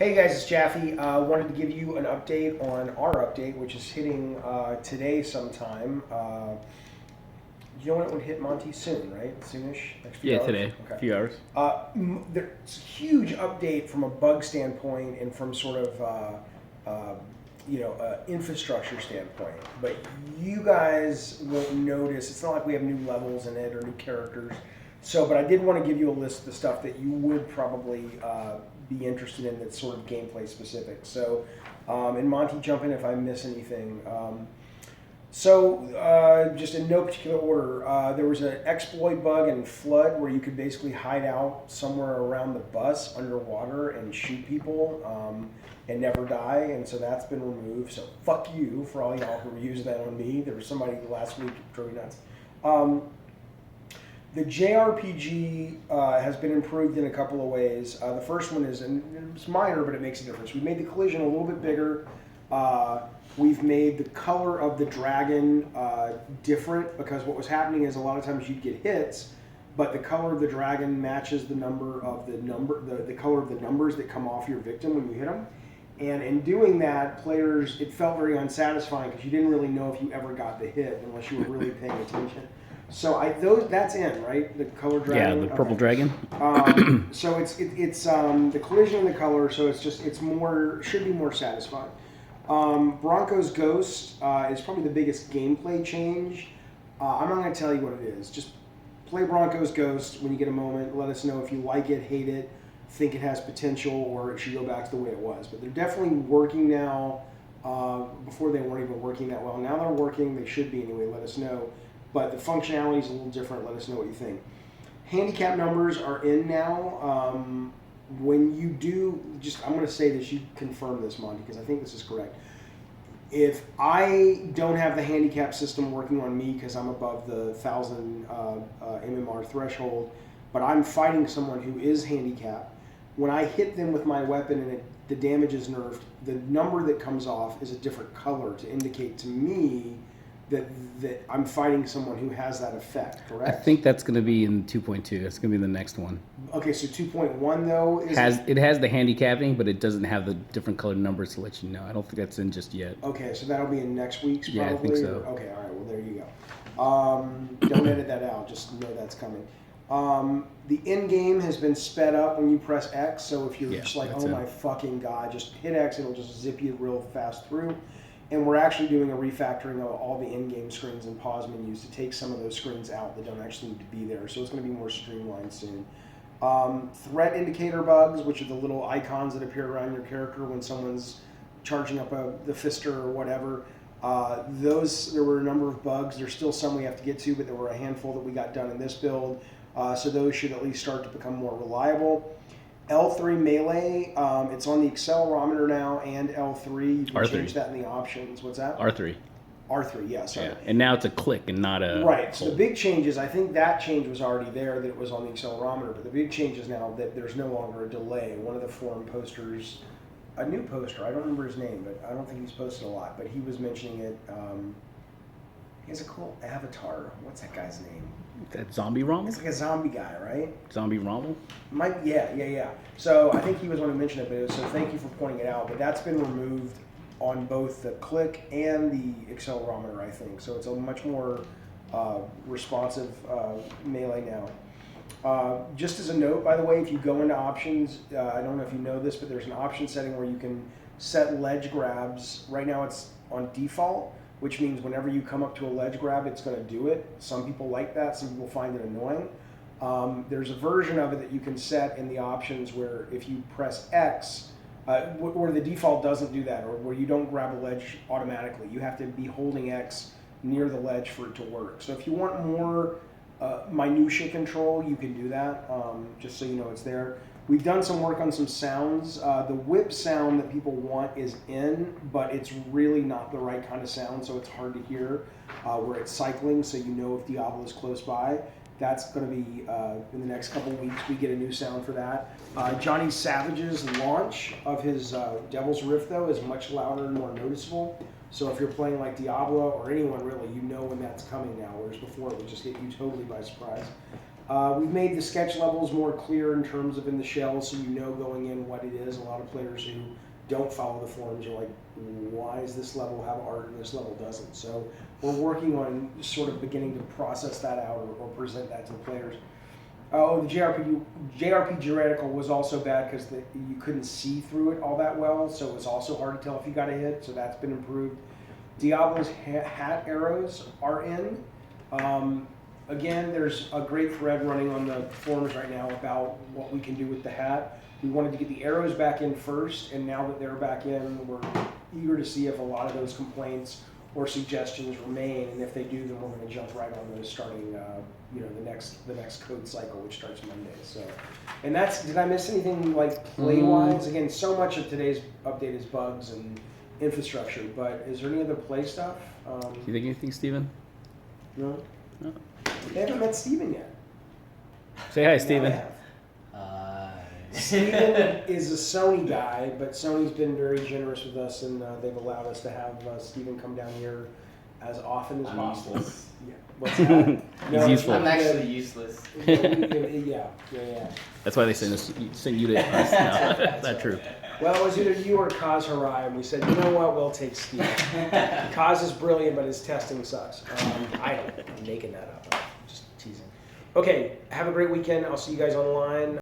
Hey guys, it's Jaffe. Wanted to give you an update on our update, which is hitting today sometime. You know when it would hit Monty? Soon, right? Soonish? Next few hours? Today. Okay. A few hours. There's a huge update from a bug standpoint and from sort of infrastructure standpoint. But you guys won't notice. It's not like we have new levels in it or new characters. So, but I did want to give you a list of the stuff that you would probably be interested in that's sort of gameplay specific. So, and Monty, jump in if I miss anything. Just in no particular order, there was an exploit bug in Flood where you could basically hide out somewhere around the bus underwater and shoot people and never die, and so that's been removed. So fuck you for all y'all who were using that on me. There was somebody last week who drove me nuts. The JRPG has been improved in a couple of ways. The first one is, and it's minor, but it makes a difference. We made the collision a little bit bigger. We've made the color of the dragon different, because what was happening is a lot of times you'd get hits, but the color of the dragon matches the color of the numbers that come off your victim when you hit them. And in doing that, players, it felt very unsatisfying because you didn't really know if you ever got the hit unless you were really paying attention. So that's in, right? The color dragon. Yeah, the purple dragon. So it's the collision and the color. So should be more satisfying. Bronco's Ghost is probably the biggest gameplay change. I'm not going to tell you what it is. Just play Bronco's Ghost when you get a moment. Let us know if you like it, hate it, think it has potential, or it should go back to the way it was. But they're definitely working now. Before they weren't even working that well. Now they're working. They should be anyway. Let us know. But the functionality is a little different. Let us know what you think. Handicap numbers are in now. When you do, I'm going to say this, you confirm this, Monty, because I think this is correct. If I don't have the handicap system working on me because I'm above the 1,000 MMR threshold, but I'm fighting someone who is handicapped, when I hit them with my weapon and the damage is nerfed, the number that comes off is a different color to indicate to me that I'm fighting someone who has that effect, correct? I think that's going to be in 2.2. That's going to be the next one. Okay, so 2.1 though it has the handicapping, but it doesn't have the different colored numbers to let you know. I don't think that's in just yet. Okay, so that'll be in next week's probably? Yeah, I think so. Okay, all right, well there you go. Don't edit that out, just know that's coming. The end game has been sped up when you press X, so if you're just like, oh my fucking god, just hit X, it'll just zip you real fast through. And we're actually doing a refactoring of all the in-game screens and pause menus to take some of those screens out that don't actually need to be there. So it's going to be more streamlined soon. Threat indicator bugs, which are the little icons that appear around your character when someone's charging up the fister or whatever. There were a number of bugs. There's still some we have to get to, but there were a handful that we got done in this build. So those should at least start to become more reliable. L3 melee, it's on the accelerometer now, and L3. You can R3. change that in the options. What's that? R3. R3, yeah, sorry. Yeah. And now it's a click and not a... Right, so the big change is, I think that change was already there, that it was on the accelerometer, but the big change is now that there's no longer a delay. One of the forum posters, a new poster, I don't remember his name, but I don't think he's posted a lot, but he was mentioning it. He has a cool avatar. What's that guy's name? That Zombie Rommel? It's like a zombie guy, right? Zombie Rommel? Yeah. So I think he was one who mentioned it, but so thank you for pointing it out. But that's been removed on both the click and the accelerometer, I think. So it's a much more responsive melee now. Just as a note, by the way, if you go into options, I don't know if you know this, but there's an option setting where you can set ledge grabs. Right now it's on default, which means whenever you come up to a ledge grab, it's going to do it. Some people like that. Some people find it annoying. There's a version of it that you can set in the options where if you press X, or the default doesn't do that, or where you don't grab a ledge automatically. You have to be holding X near the ledge for it to work. So if you want more minutia control, you can do that, just so you know it's there. We've done some work on some sounds. The whip sound that people want is in, but it's really not the right kind of sound, so it's hard to hear where it's cycling, so you know if Diablo is close by. That's going to be, in the next couple weeks, we get a new sound for that. Johnny Savage's launch of his Devil's Rift, though, is much louder and more noticeable. So if you're playing like Diablo, or anyone really, you know when that's coming now, whereas before it would just hit you totally by surprise. We've made the sketch levels more clear in terms of in the shell, so you know going in what it is. A lot of players who don't follow the forums are like, why does this level have art and this level doesn't? So we're working on sort of beginning to process that out or present that to the players. Oh, the JRPG reticle was also bad because you couldn't see through it all that well, so it was also hard to tell if you got a hit, so that's been improved. Diablo's hat arrows are in. Again, there's a great thread running on the forums right now about what we can do with the hat. We wanted to get the arrows back in first, and now that they're back in, we're eager to see if a lot of those complaints or suggestions remain, and if they do, then we're going to jump right on those starting, the next code cycle, which starts Monday. So, and that's, did I miss anything like play-wise? Again, so much of today's update is bugs and infrastructure, but is there any other play stuff? You think anything, Steven? No? No. They haven't met Steven yet. Say hi, Now Steven. they have. Steven is a Sony guy, but Sony's been very generous with us, and they've allowed us to have Steven come down here as often as possible. Useless. Yeah. What's that? He's useful. I'm actually useless. Yeah. That's why they send you to us now. That's not true. Well, it was either you or Kaz Harai, and we said, you know what, we'll take Steven. Kaz is brilliant, but his testing sucks. I don't. I'm making that up. I'm just teasing. Okay, have a great weekend. I'll see you guys online.